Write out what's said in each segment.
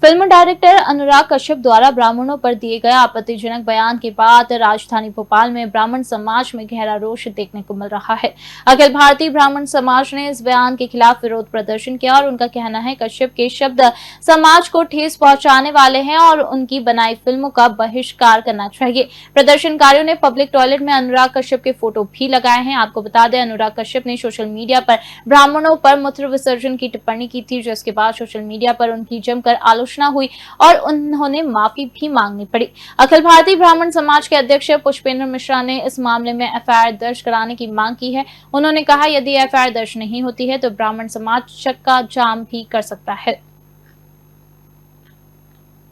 Film director Anurag Kashyap द्वारा ब्राह्मणों पर दिए गए आपत्तिजनक बयान के बाद राजधानी भोपाल में ब्राह्मण समाज में गहरा रोष देखने को मिल रहा है। अखिल भारतीय ब्राह्मण समाज ने इस बयान के खिलाफ विरोध प्रदर्शन किया और उनका कहना है कश्यप के शब्द समाज को ठेस पहुंचाने वाले हैं और उनकी बनाई फिल्मों का बहिष्कार करना चाहिए। प्रदर्शनकारियों ने पब्लिक टॉयलेट में अनुराग कश्यप के फोटो भी लगाए हैं। आपको बता दें, अनुराग कश्यप ने सोशल मीडिया पर ब्राह्मणों पर मूत्र विसर्जन की टिप्पणी की थी, जिसके बाद सोशल मीडिया पर उनकी जमकर आलोचना हुई और उन्होंने माफी भी मांगनी पड़ी। अखिल भारतीय ब्राह्मण समाज के अध्यक्ष पुष्पेंद्र मिश्रा ने इस मामले में एफआईआर दर्ज कराने की मांग की है। उन्होंने कहा, यदि एफआईआर दर्ज नहीं होती है तो ब्राह्मण समाज चक्का जाम भी कर सकता है।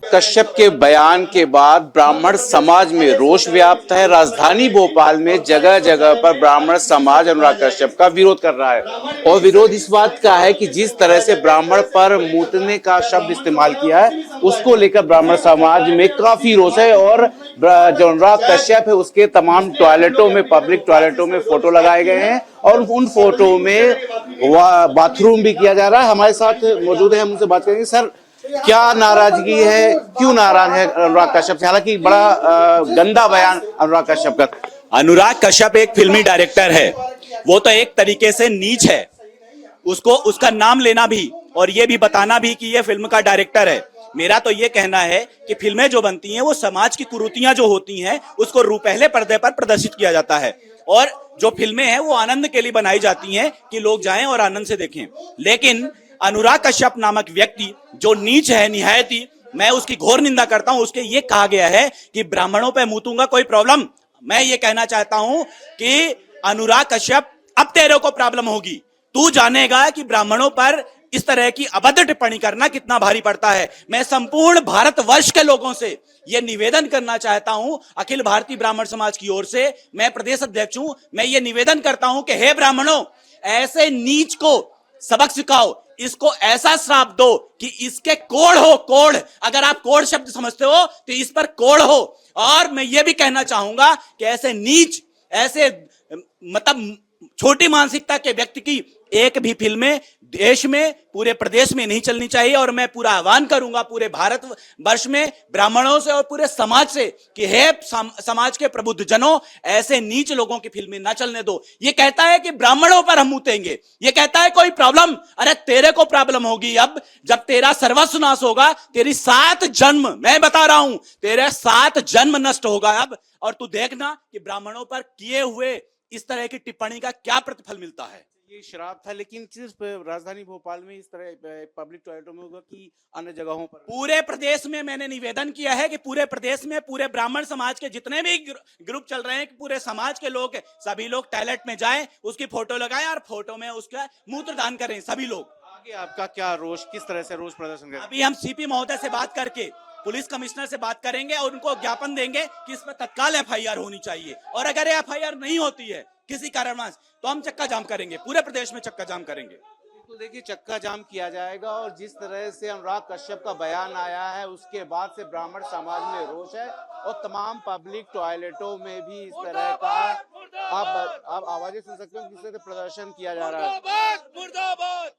कश्यप के बयान के बाद ब्राह्मण समाज में रोष व्याप्त है। राजधानी भोपाल में जगह जगह पर ब्राह्मण समाज अनुराग कश्यप का विरोध कर रहा है और विरोध इस बात का है कि जिस तरह से ब्राह्मण पर मूतने का शब्द इस्तेमाल किया है उसको लेकर ब्राह्मण समाज में काफी रोष है और जो अनुराग कश्यप है उसके तमाम टॉयलेटों में, पब्लिक टॉयलेटों में फोटो लगाए गए हैं और उन फोटो में बाथरूम भी किया जा रहा है। हमारे साथ मौजूद है, हम उनसे बात करेंगे। सर, क्या नाराजगी है, क्यों नाराज है अनुराग कश्यप से? हालांकि बड़ा गंदा बयान अनुराग कश्यप का। अनुराग कश्यप एक फिल्मी डायरेक्टर है, वो तो एक तरीके से नीच है। उसको उसका नाम लेना भी और ये भी बताना भी कि ये फिल्म का डायरेक्टर है। मेरा तो ये कहना है कि फिल्में जो बनती हैं वो समाज की कुरीतियां जो होती हैं उसको पहले पर्दे पर प्रदर्शित किया जाता है और जो फिल्में हैं वो आनंद के लिए बनाई जाती हैं कि लोग जाएं और आनंद से देखें। लेकिन अनुराग कश्यप नामक व्यक्ति जो नीच है निहायती, मैं उसकी घोर निंदा करता हूं। उसके ये कहा गया है कि ब्राह्मणों पे मूतूंगा, कोई प्रॉब्लम। मैं ये कहना चाहता हूं कि अनुराग कश्यप अब तेरे को प्रॉब्लम होगी। तू जानेगा कि ब्राह्मणों पर इस तरह की अभद्र टिप्पणी करना कितना भारी पड़ता है। मैं संपूर्ण भारतवर्ष के लोगों से यह निवेदन करना चाहता हूं, अखिल भारतीय ब्राह्मण समाज की ओर से, मैं प्रदेश अध्यक्ष हूं, मैं ये निवेदन करता हूं कि हे ब्राह्मणों, ऐसे नीच को सबक सिखाओ, इसको ऐसा श्राप दो कि इसके कोढ़ हो, कोढ़। अगर आप कोढ़ शब्द समझते हो तो इस पर कोढ़ हो। और मैं ये भी कहना चाहूंगा कि ऐसे नीच, ऐसे मतलब छोटी मानसिकता के व्यक्ति की एक भी फिल्में देश में, पूरे प्रदेश में नहीं चलनी चाहिए। और मैं पूरा आह्वान करूंगा पूरे भारत वर्ष में ब्राह्मणों से और पूरे समाज से कि हे समाज के प्रबुद्ध जनों, ऐसे नीच लोगों की फिल्में ना चलने दो। ये कहता है कि ब्राह्मणों पर हम मूतेंगे, ये कहता है कोई प्रॉब्लम। अरे तेरे को प्रॉब्लम होगी अब, जब तेरा सर्वस्व नाश होगा, तेरी 7 जन्म, मैं बता रहा हूं, तेरे 7 जन्म नष्ट होगा अब। और तू देखना कि ब्राह्मणों पर किए हुए इस तरह की टिप्पणी का क्या प्रतिफल मिलता है। ये श्राप था, लेकिन सिर्फ राजधानी भोपाल में इस तरह पब्लिक टॉयलेटों में होगा कि अन्य जगहों पर? पूरे प्रदेश में मैंने निवेदन किया है कि पूरे प्रदेश में पूरे ब्राह्मण समाज के जितने भी ग्रुप चल रहे हैं कि पूरे समाज के लोग, सभी लोग टॉयलेट में जाएं, उसकी फोटो लगाएं और फोटो में उसका मूत्रदान करें सभी लोग। आगे आपका क्या रोष, किस तरह से रोष प्रदर्शन करें? अभी हम सीपी महोदय से बात करके पुलिस कमिश्नर से बात करेंगे और उनको ज्ञापन देंगे कि इस पर तत्काल एफआईआर होनी चाहिए। और अगर एफआईआर नहीं होती है किसी कारणवश तो हम चक्का जाम करेंगे, पूरे प्रदेश में चक्का जाम करेंगे। बिल्कुल, देखिए चक्का जाम किया जाएगा। और जिस तरह से अनुराग कश्यप का बयान आया है उसके बाद से ब्राह्मण समाज में रोष है और तमाम पब्लिक टॉयलेटों में भी इस तरह का आप आवाजें सुन सकते हो, किस तरह से प्रदर्शन किया जा रहा है।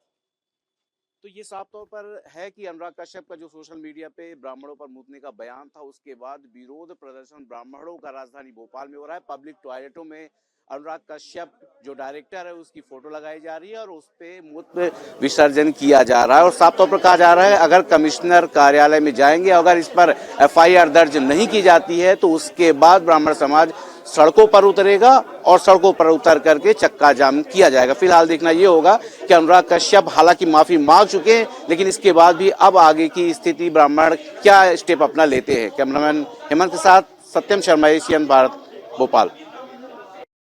तो ये साफ तौर पर है कि अनुराग कश्यप का जो सोशल मीडिया पे ब्राह्मणों पर मूतने का बयान था उसके बाद विरोध प्रदर्शन ब्राह्मणों का राजधानी भोपाल में हो रहा है। पब्लिक टॉयलेटों में अनुराग कश्यप जो डायरेक्टर है उसकी फोटो लगाई जा रही है और उस पे मूत्र विसर्जन किया जा रहा है। और साफ तौर पर कहा जा रहा है अगर कमिश्नर कार्यालय में जाएंगे, अगर इस पर एफआईआर दर्ज नहीं की जाती है तो उसके बाद ब्राह्मण समाज सड़कों पर उतरेगा और सड़कों पर उतर करके चक्का जाम किया जाएगा। फिलहाल देखना ये होगा कि अनुराग कश्यप हालांकि माफी मांग चुके हैं, लेकिन इसके बाद भी अब आगे की स्थिति ब्राह्मण क्या स्टेप अपना लेते हैं। कैमरामैन हेमंत के साथ सत्यम शर्मा, एशियन भारत, भोपाल।